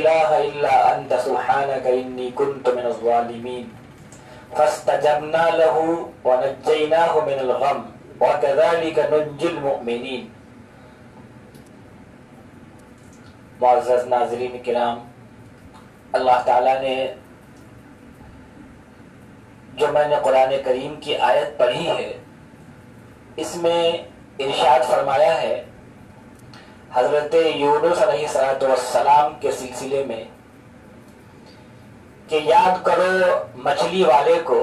إله إلا أنت سبحانك إني كنت من الظالمين فاستجبنا له ونجيناه من الغم وكذلك ننجي المؤمنين۔ معزز ناظرین کرام، اللہ تعالیٰ نے جو میں نے قرآن کریم کی آیت پڑھی ہے اس میں ارشاد فرمایا ہے حضرت یونس علیہ السلام کے سلسلے میں کہ یاد کرو مچھلی والے کو،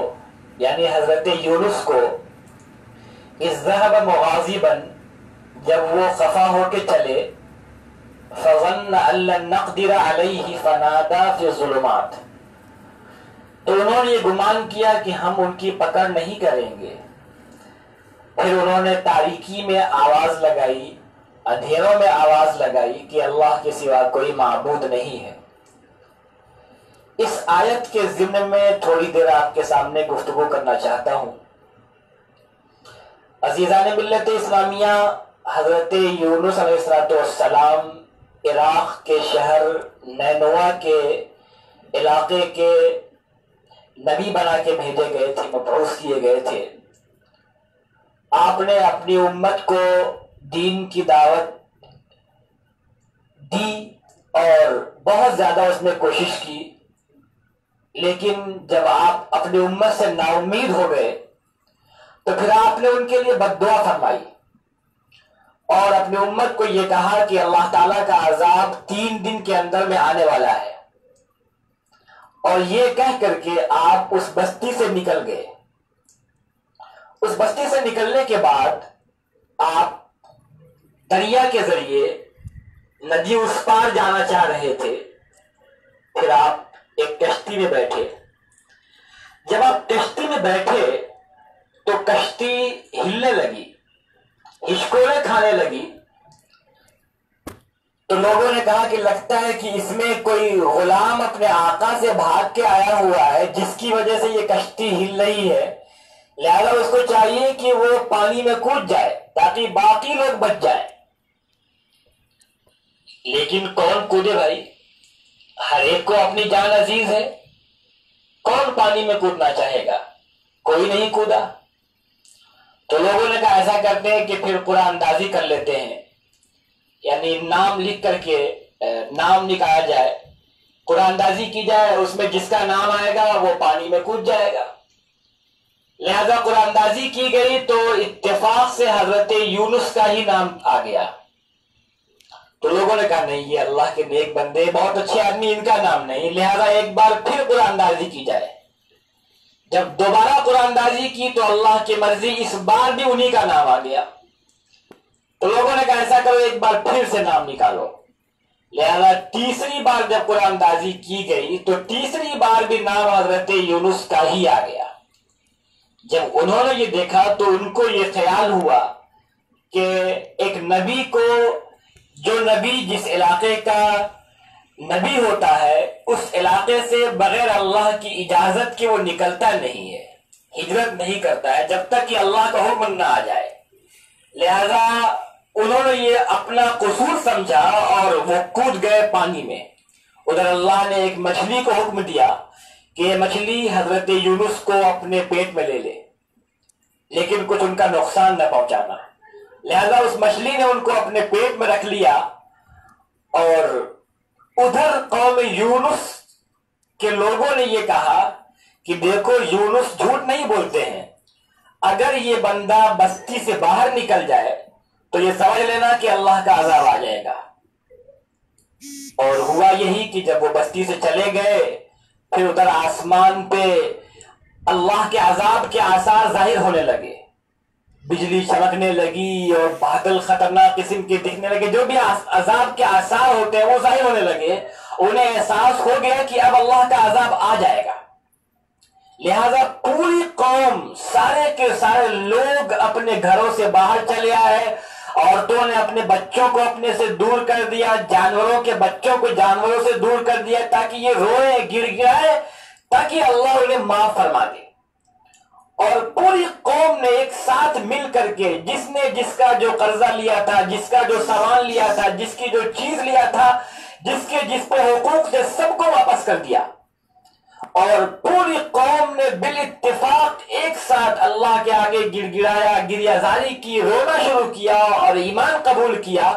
یعنی حضرت یونس کو، اذ ذهب مغاضبا، جب وہ خفا ہو کے چلے، فظن ان لن نقدر علیہ فنادى فی الظلمات، تو انہوں نے یہ گمان کیا کہ ہم ان کی پکڑ نہیں کریں گے، پھر انہوں نے تاریکی میں آواز لگائی، اندھیروں میں آواز لگائی کہ اللہ کے سوا کوئی معبود نہیں ہے۔ اس آیت کے ضمن میں تھوڑی دیر آپ کے سامنے گفتگو کرنا چاہتا ہوں۔ عزیزان ملت اسلامیہ، حضرت یونس علیہ السلام عراق کے شہر نینوا کے علاقے کے نبی بنا کے بھیجے گئے تھے، مبعوث کیے گئے تھے۔ آپ نے اپنی امت کو دین کی دعوت دی اور بہت زیادہ اس میں کوشش کی، لیکن جب آپ اپنی امت سے نا امید ہو گئے تو پھر آپ نے ان کے لیے بد دعا فرمائی اور اپنی امت کو یہ کہا کہ اللہ تعالیٰ کا عذاب 3 دن کے اندر میں آنے والا ہے، اور یہ کہہ کر کے آپ اس بستی سے نکل گئے۔ اس بستی سے نکلنے کے بعد آپ دریا کے ذریعے ندی اس پار جانا چاہ رہے تھے، پھر آپ ایک کشتی میں بیٹھے۔ جب آپ کشتی میں بیٹھے تو کشتی ہلنے لگی، ہچکولے کھانے لگی، تو لوگوں نے کہا کہ لگتا ہے کہ اس میں کوئی غلام اپنے آقا سے بھاگ کے آیا ہوا ہے جس کی وجہ سے یہ کشتی ہل رہی ہے، لہذا اس کو چاہیے کہ وہ پانی میں کود جائے تاکہ باقی لوگ بچ جائیں۔ لیکن کون کودے بھائی؟ ہر ایک کو اپنی جان عزیز ہے، کون پانی میں کودنا چاہے گا؟ کوئی نہیں کودا۔ تو لوگوں نے کہا ایسا کرتے ہیں کہ پھر قرآن اندازی کر لیتے ہیں، یعنی نام لکھ کر کے نام نکالا جائے، قرآن اندازی کی جائے، اس میں جس کا نام آئے گا وہ پانی میں کود جائے گا۔ لہذا قرآن اندازی کی گئی تو اتفاق سے حضرت یونس کا ہی نام آ گیا۔ تو لوگوں نے کہا نہیں، یہ اللہ کے نیک بندے، بہت اچھے آدمی، ان کا نام نہیں، لہذا ایک بار پھر قرآن اندازی کی جائے۔ جب دوبارہ قرآن اندازی کی تو اللہ کی مرضی اس بار بھی انہی کا نام آ گیا۔ تو لوگوں نے کہا ایسا کرو ایک بار پھر سے نام نکالو، لہذا تیسری بار جب قرآن اندازی کی گئی تو تیسری بار بھی نام حضرت یونس کا ہی آ گیا۔ جب انہوں نے یہ دیکھا تو ان کو یہ خیال ہوا کہ ایک نبی کو، جو نبی جس علاقے کا نبی ہوتا ہے اس علاقے سے بغیر اللہ کی اجازت کے وہ نکلتا نہیں ہے، ہجرت نہیں کرتا ہے جب تک کہ اللہ کا حکم نہ آ جائے، لہذا انہوں نے یہ اپنا قصور سمجھا اور وہ کود گئے پانی میں۔ ادھر اللہ نے ایک مچھلی کو حکم دیا کہ یہ مچھلی حضرت یونس کو اپنے پیٹ میں لے لے، لیکن کچھ ان کا نقصان نہ پہنچانا، لہذا اس مچھلی نے ان کو اپنے پیٹ میں رکھ لیا۔ اور ادھر قوم یونس کے لوگوں نے یہ کہا کہ دیکھو یونس جھوٹ نہیں بولتے ہیں، اگر یہ بندہ بستی سے باہر نکل جائے تو یہ سمجھ لینا کہ اللہ کا عذاب آ جائے گا۔ اور ہوا یہی کہ جب وہ بستی سے چلے گئے پھر ادھر آسمان پہ اللہ کے عذاب کے آثار ظاہر ہونے لگے، بجلی چمکنے لگی اور بادل خطرناک قسم کے دکھنے لگے، جو بھی عذاب کے آثار ہوتے ہیں وہ ظاہر ہونے لگے۔ انہیں احساس ہو گیا کہ اب اللہ کا عذاب آ جائے گا، لہذا پوری قوم، سارے کے سارے لوگ اپنے گھروں سے باہر چلے آئے، عورتوں نے اپنے بچوں کو اپنے سے دور کر دیا، جانوروں کے بچوں کو جانوروں سے دور کر دیا تاکہ یہ روئے گر گرائے تاکہ اللہ انہیں معاف فرما دے۔ اور پوری قوم نے ایک ساتھ مل کر کے جس نے جس کا جو قرضہ لیا تھا، جس کا جو سامان لیا تھا، جس کی جو چیز لیا تھا، جس پہ حقوق تھے سب کو واپس کر دیا، اور پوری قوم نے بالاتفاق ایک ساتھ اللہ کے آگے گڑ گڑایا، گریہزاری کی، رونا شروع کیا اور ایمان قبول کیا،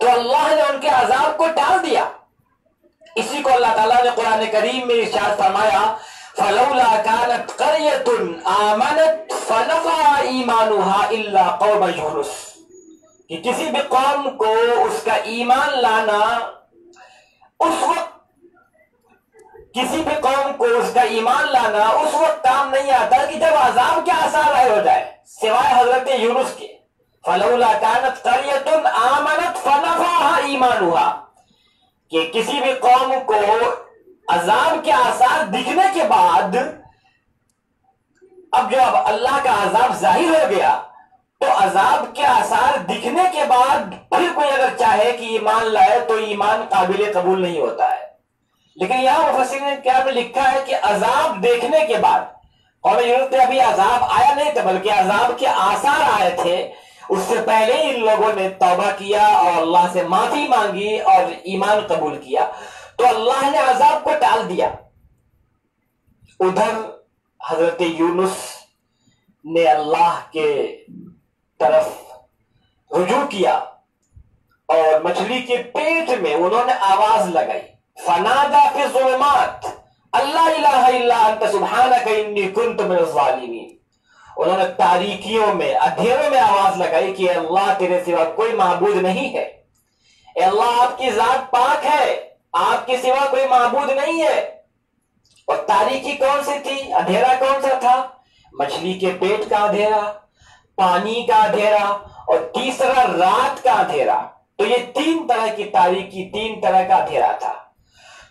تو اللہ نے ان کے عذاب کو ٹال دیا۔ اسی کو اللہ تعالیٰ نے قرآن کریم میں ارشاد فرمایا فَلَوْلَا كَانَتْ قَرْيَةٌ آمَنَتْ فَنَفَعَهَا إِيمَانُهَا إِلَّا قَوْمَ يُونُسَ، کہ کسی بھی قوم کو اس کا ایمان لانا اس وقت کام نہیں آتا کہ جب عذاب کے آثار ظاہر ہو جائے، سوائے حضرت یونس کے۔ فَلَوْلَا كَانَتْ قَرْيَةٌ آمَنَتْ فَنَفَعَهَا إِيمَانُهَا، کہ کسی بھی قوم کو عذاب کے آثار دکھنے کے بعد، اب اللہ کا عذاب ظاہر ہو گیا تو عذاب کے آثار دکھنے کے بعد پھر کوئی اگر چاہے کہ ایمان لائے تو ایمان قابل قبول نہیں ہوتا ہے۔ لیکن یہاں مفسرین نے کیا لکھا ہے کہ عذاب دیکھنے کے بعد، اور یونس پہ ابھی عذاب آیا نہیں تھا بلکہ عذاب کے آثار آئے تھے، اس سے پہلے ہی ان لوگوں نے توبہ کیا اور اللہ سے معافی مانگی اور ایمان قبول کیا، تو اللہ نے عذاب کو ٹال دیا۔ ادھر حضرت یونس نے اللہ کے طرف رجوع کیا اور مچھلی کے پیٹ میں انہوں نے آواز لگائی، فنادا فی الظلمات اللہ الہ الا انت سبحانک انی کنت من الظالمین۔ انہوں نے تاریکیوں میں، اندھیروں میں آواز لگائی کہ اے اللہ تیرے سوا کوئی معبود نہیں ہے، اے اللہ آپ کی ذات پاک ہے، آپ کے سوا کوئی معبود نہیں ہے۔ اور تاریکی کون سی تھی؟ اندھیرا کون سا تھا؟ مچھلی کے پیٹ کا اندھیرا، پانی کا اندھیرا، اور تیسرا رات کا اندھیرا۔ تو یہ تین طرح کی تاریکی، تین طرح کا اندھیرا تھا۔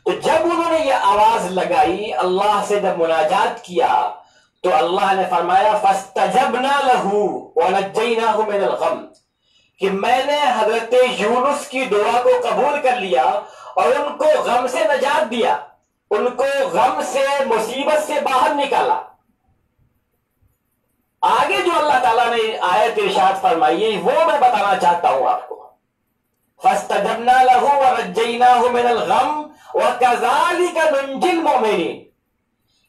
تو جب انہوں نے یہ آواز لگائی، اللہ سے جب مناجات کیا، تو اللہ نے فرمایا فَاسْتَجَبْنَا لَهُ وَنَجَّيْنَاهُ مِنَ الْغَمِّ، کہ میں نے حضرت یونس کی دعا کو قبول کر لیا اور ان کو غم سے نجات دیا، ان کو غم سے، مصیبت سے باہر نکالا۔ آگے جو اللہ تعالیٰ نے آیت ارشاد فرمائی ہے وہ میں بتانا چاہتا ہوں آپ کو۔ فَاسْتَجَبْنَا لَهُ وَنَجَّيْنَاهُ مِنَ الْغَمِّ وَكَذَلِكَ نُنْجِي الْمُؤْمِنِينَ،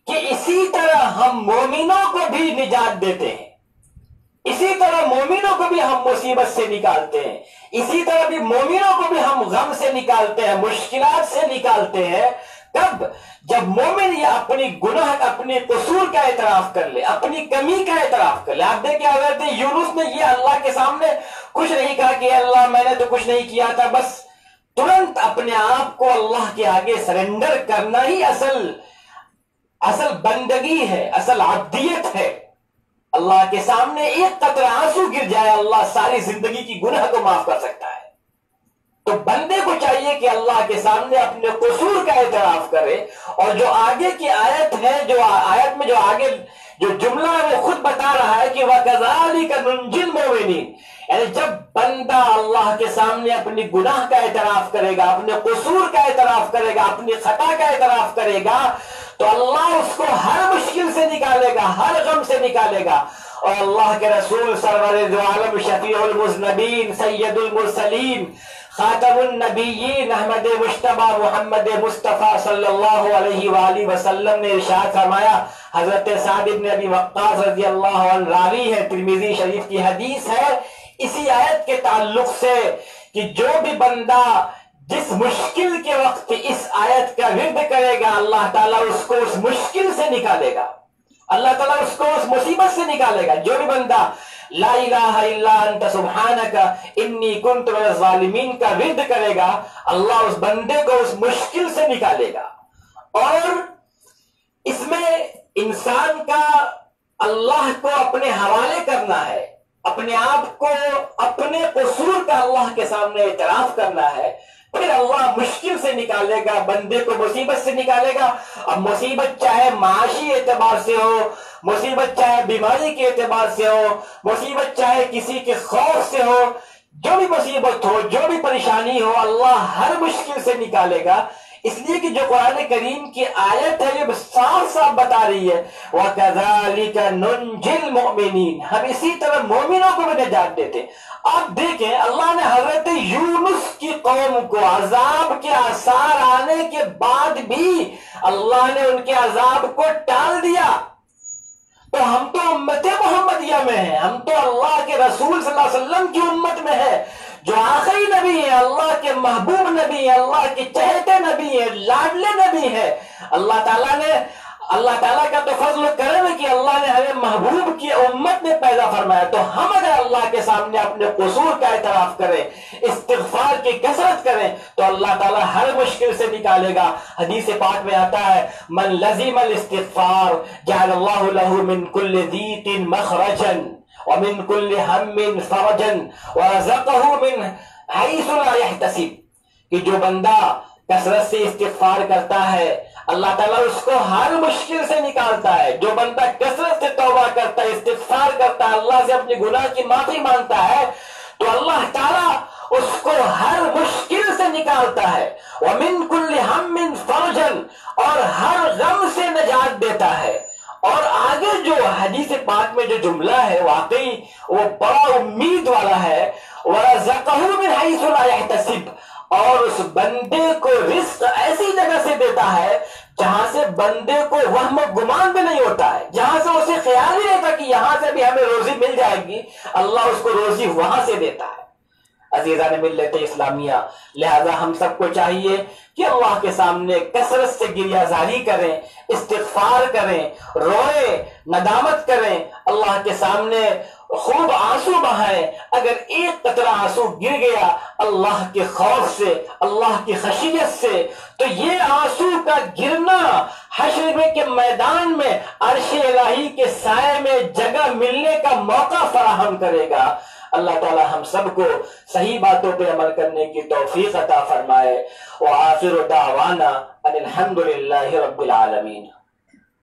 کہ اسی طرح ہم مومنوں کو بھی نجات دیتے ہیں، اسی طرح مومنوں کو بھی ہم مصیبت سے نکالتے ہیں، اسی طرح بھی مومنوں کو بھی ہم غم سے نکالتے ہیں، مشکلات سے نکالتے ہیں۔ کب؟ جب مومن یہ اپنی گناہ، اپنے قصور کا اعتراف کر لے، اپنی کمی کا اعتراف کر لے۔ آپ دیکھیں حضرت یونس نے یہ اللہ کے سامنے کچھ نہیں کہا کہ اللہ میں نے تو کچھ نہیں کیا تھا، بس ترنت اپنے آپ کو اللہ کے آگے سرنڈر کرنا ہی اصل بندگی ہے، اصل عبدیت ہے۔ اللہ کے سامنے ایک قطرہ آنسو گر جائے، اللہ ساری زندگی کی گناہ کو معاف کر سکتا ہے۔ تو بندے کو چاہیے کہ اللہ کے سامنے اپنے قصور کا اعتراف کرے، اور جو آگے کی آیت ہے، جو آیت میں جو آگے جو جملہ ہے وہ خود بتا رہا ہے کہ وَكَذَلِكَ نُنْجِي الْمُؤْمِنِينَ، یعنی جب بندہ اللہ کے سامنے اپنی گناہ کا اعتراف کرے گا، اپنے قصور کا اعتراف کرے گا، اپنی خطا کا اعتراف کرے گا، تو اللہ اس کو ہر مشکل سے نکالے گا، ہر غم سے نکالے گا۔ اور اللہ کے رسول سرور دو عالم، شفیع المذنبین، سید المرسلین، خاتم النبیین، احمد مجتبی محمد مصطفیٰ صلی اللہ علیہ وآلہ وسلم نے ارشاد فرمایا، حضرت سعد بن ابی وقاص رضی اللہ عنہ راوی ہے، ترمذی شریف کی حدیث ہے اسی آیت کے تعلق سے، کہ جو بھی بندہ جس مشکل کے وقت اس آیت کا ورد کرے گا، اللہ تعالیٰ اس کو اس مشکل سے نکالے گا، اللہ تعالیٰ اس کو اس مصیبت سے نکالے گا۔ جو بھی بندہ لا الہ الا انت سبحانک انی کنت من الظالمین کا ورد کرے گا، اللہ اس بندے کو اس مشکل سے نکالے گا۔ اور اس میں انسان کا اللہ کو اپنے حوالے کرنا ہے، اپنے آپ کو، اپنے قصور کا اللہ کے سامنے اعتراف کرنا ہے، پھر اللہ مشکل سے نکالے گا، بندے کو مصیبت سے نکالے گا۔ اب مصیبت چاہے معاشی اعتبار سے ہو، مصیبت چاہے بیماری کے اعتبار سے ہو، مصیبت چاہے کسی کے خوف سے ہو، جو بھی مصیبت ہو، جو بھی پریشانی ہو، اللہ ہر مشکل سے نکالے گا۔ اس لیے کہ جو قرآن کریم کی آیت ہے یہ صاف صاف بتا رہی ہے وَكَذَلِكَ نُنْجِي الْمُؤْمِنِينَ، ہم اسی طرح مومنوں کو بھی نجات دیتے۔ آپ دیکھیں اللہ نے حضرت یونس کی قوم کو عذاب کے آثار آنے کے بعد بھی اللہ نے ان کے عذاب کو ٹال دیا. تو ہم تو امت محمدیہ میں ہیں، ہم تو اللہ کے رسول صلی اللہ علیہ وسلم کی امت میں ہے، جو آخری نبی ہے، اللہ کے محبوب نبی ہے، اللہ کے چہتے نبی ہے، لاڈلے نبی ہے. اللہ تعالیٰ کا تو فضل و کرم ہے کہ اللہ نے ہمیں محبوب کی امت میں پیدا فرمایا. تو ہم اگر اللہ کے سامنے اپنے قصور کا اعتراف کریں، استغفار کی کثرت کریں، تو اللہ تعالیٰ ہر مشکل سے نکالے گا. حدیث پاک میں آتا ہے من لزم الاستغفار جعل اللہ له من كل ضیق مخرجا ومن كل هم فرجا ورزقه من حيث لا يحتسب. کہ جو بندہ کثرت سے استغفار کرتا ہے اللہ تعالیٰ اس کو ہر مشکل سے نکالتا ہے. جو بندہ کثرت سے توبہ کرتا ہے، استغفار کرتا ہے، اللہ سے اپنی گناہ کی معافی مانگتا ہے، تو اللہ تعالیٰ اس کو ہر مشکل سے نکالتا ہے. وَمِن كُلِّ هَمٍّ فَرْجًا، اور ہر غم سے نجات دیتا ہے. اور آگے جو حدیث پاک میں جو جملہ ہے واقعی وہ بڑا امید والا ہے. وَرَزَقَهُ مِنْ حَيْثُ لَا يَحْتَسِبُ، اور اس بندے کو رزق ایسی جگہ سے دیتا ہے جہاں سے بندے کو وہم و گمان بھی نہیں ہوتا ہے، جہاں سے اسے خیال ہی رہتا کہ یہاں سے بھی ہمیں روزی مل جائے گی. اللہ اس کو روزی وہاں سے دیتا ہے. عزیزان ملت اسلامیہ، لہذا ہم سب کو چاہیے کہ اللہ کے سامنے کثرت سے گریہ زاری کریں، استغفار کریں، روئیں، ندامت کریں، اللہ کے سامنے خوب آنسو بہائیں. اگر ایک قطرہ آنسو گر گیا اللہ کے خوف سے، اللہ کی خشیت سے، تو یہ آنسو کا گرنا حشر کے میدان میں عرش الہی کے سائے میں جگہ ملنے کا موقع فراہم کرے گا. اللہ تعالی ہم سب کو صحیح باتوں پہ عمل کرنے کی توفیق عطا فرمائے. وآخر دعوانا ان الحمد للہ رب العالمین.